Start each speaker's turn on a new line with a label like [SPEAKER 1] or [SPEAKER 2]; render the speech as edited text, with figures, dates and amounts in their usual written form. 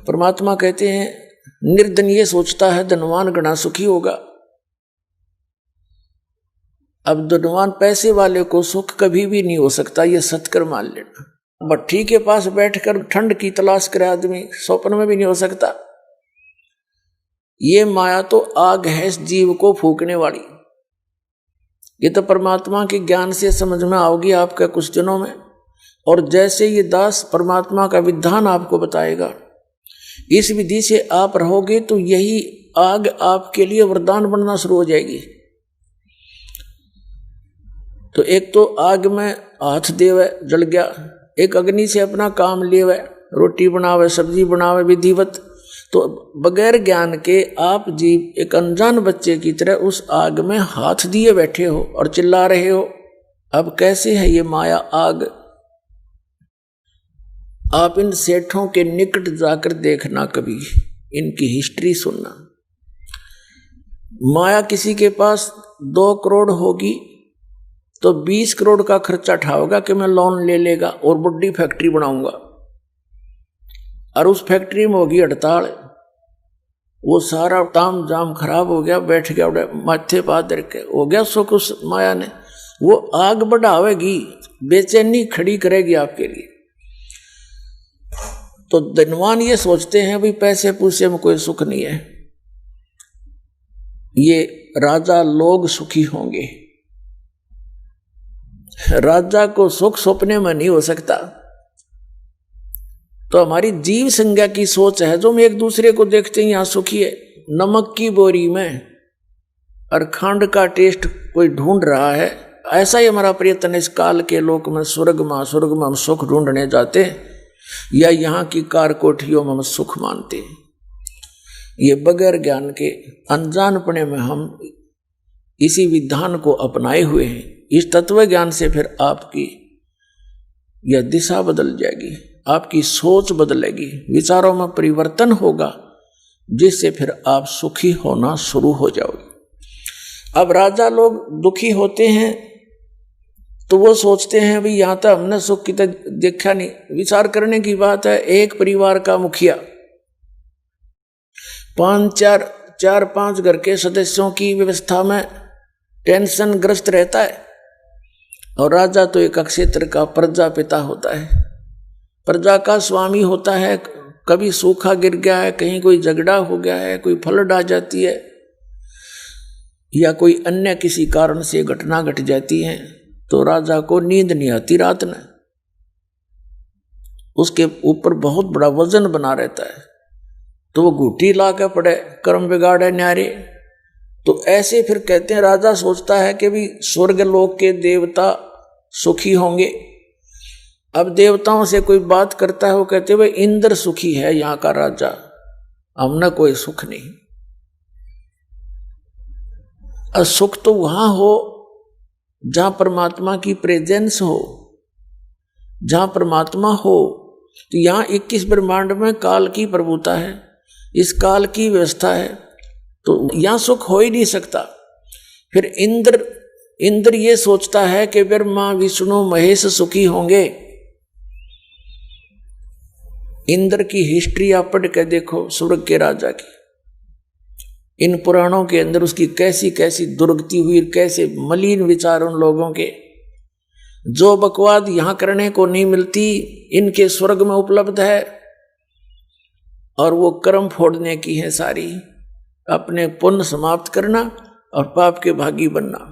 [SPEAKER 1] परमात्मा कहते हैं निर्धन ये सोचता है धनवान घना सुखी होगा। अब धनवान पैसे वाले को सुख कभी भी नहीं हो सकता, ये सत्कर मान लेना। भट्ठी के पास बैठकर ठंड की तलाश करे आदमी, स्वप्न में भी नहीं हो सकता। ये माया तो आग है जीव को फूकने वाली। ये तो परमात्मा के ज्ञान से समझ में आओगी आपके कुछ दिनों में। और जैसे ये दास परमात्मा का विधान आपको बताएगा, इस विधि से आप रहोगे तो यही आग आपके लिए वरदान बनना शुरू हो जाएगी। तो एक तो आग में हाथ देवे जल गया, एक अग्नि से अपना काम लेवे, रोटी बनावे सब्जी बनावे विधिवत। तो बगैर ज्ञान के आप जीव एक अनजान बच्चे की तरह उस आग में हाथ दिए बैठे हो और चिल्ला रहे हो। अब कैसे है ये माया आग? आप इन सेठों के निकट जाकर देखना, कभी इनकी हिस्ट्री सुनना। माया किसी के पास 2 करोड़ होगी तो 20 करोड़ का खर्चा उठाओगा कि मैं लोन ले लेगा और बड़ी फैक्ट्री बनाऊंगा, और उस फैक्ट्री में होगी हड़ताल। वो सारा ताम जाम खराब हो गया, बैठ गया उड़े माथे पादर के, हो गया सुख उस माया ने। वो आग बढ़ावेगी, बेचैनी खड़ी करेगी आपके लिए। तो धनवान ये सोचते हैं भाई पैसे पूसे में कोई सुख नहीं है, ये राजा लोग सुखी होंगे। राजा को सुख सपने में नहीं हो सकता। तो हमारी जीव संज्ञा की सोच है, जो हम एक दूसरे को देखते हैं यहां सुखी है, नमक की बोरी में और खांड का टेस्ट कोई ढूंढ रहा है। ऐसा ही हमारा प्रयत्न इस काल के लोक में, स्वर्ग में हम सुख ढूंढने जाते हैं, या यहाँ की कार कोठियों में हम सुख मानते हैं। ये बगैर ज्ञान के अनजानपने में हम इसी विधान को अपनाए हुए हैं। इस तत्व ज्ञान से फिर आपकी यह दिशा बदल जाएगी, आपकी सोच बदलेगी, विचारों में परिवर्तन होगा, जिससे फिर आप सुखी होना शुरू हो जाओगे। अब राजा लोग दुखी होते हैं तो वो सोचते हैं भाई यहां तक हमने सुख की तक देखा नहीं। विचार करने की बात है, एक परिवार का मुखिया 4-5 घर के सदस्यों की व्यवस्था में टेंशन ग्रस्त रहता है, और राजा तो एक क्षेत्र का प्रजा पिता होता है, प्रजा का स्वामी होता है। कभी सूखा गिर गया है, कहीं कोई झगड़ा हो गया है, कोई फ्लड आ जाती है, या कोई अन्य किसी कारण से घटना घट जाती है, तो राजा को नींद नहीं आती रात में। उसके ऊपर बहुत बड़ा वजन बना रहता है, तो वो घूटी ला के पड़े, कर्म बिगाड़े न्यारे। तो ऐसे फिर कहते हैं, राजा सोचता है कि भी स्वर्ग लोक के देवता सुखी होंगे। अब देवताओं से कोई बात करता है, वो कहते हैं भाई इंद्र सुखी है यहाँ का राजा, हमने कोई सुख नहीं। सुख तो वहां हो जहां परमात्मा की प्रेजेंस हो, जहां परमात्मा हो। तो यहां 21 ब्रह्मांड में काल की प्रभुता है, इस काल की व्यवस्था है, तो यहां सुख हो ही नहीं सकता। फिर इंद्र ये सोचता है कि ब्रह्मा विष्णु महेश सुखी होंगे। इंद्र की हिस्ट्री आप पढ़ के देखो, स्वर्ग के राजा की, इन पुराणों के अंदर उसकी कैसी कैसी दुर्गति हुई, कैसे मलिन विचार उन लोगों के। जो बकवाद यहां करने को नहीं मिलती, इनके स्वर्ग में उपलब्ध है, और वो कर्म फोड़ने की है सारी, अपने पुण्य समाप्त करना और पाप के भागी बनना।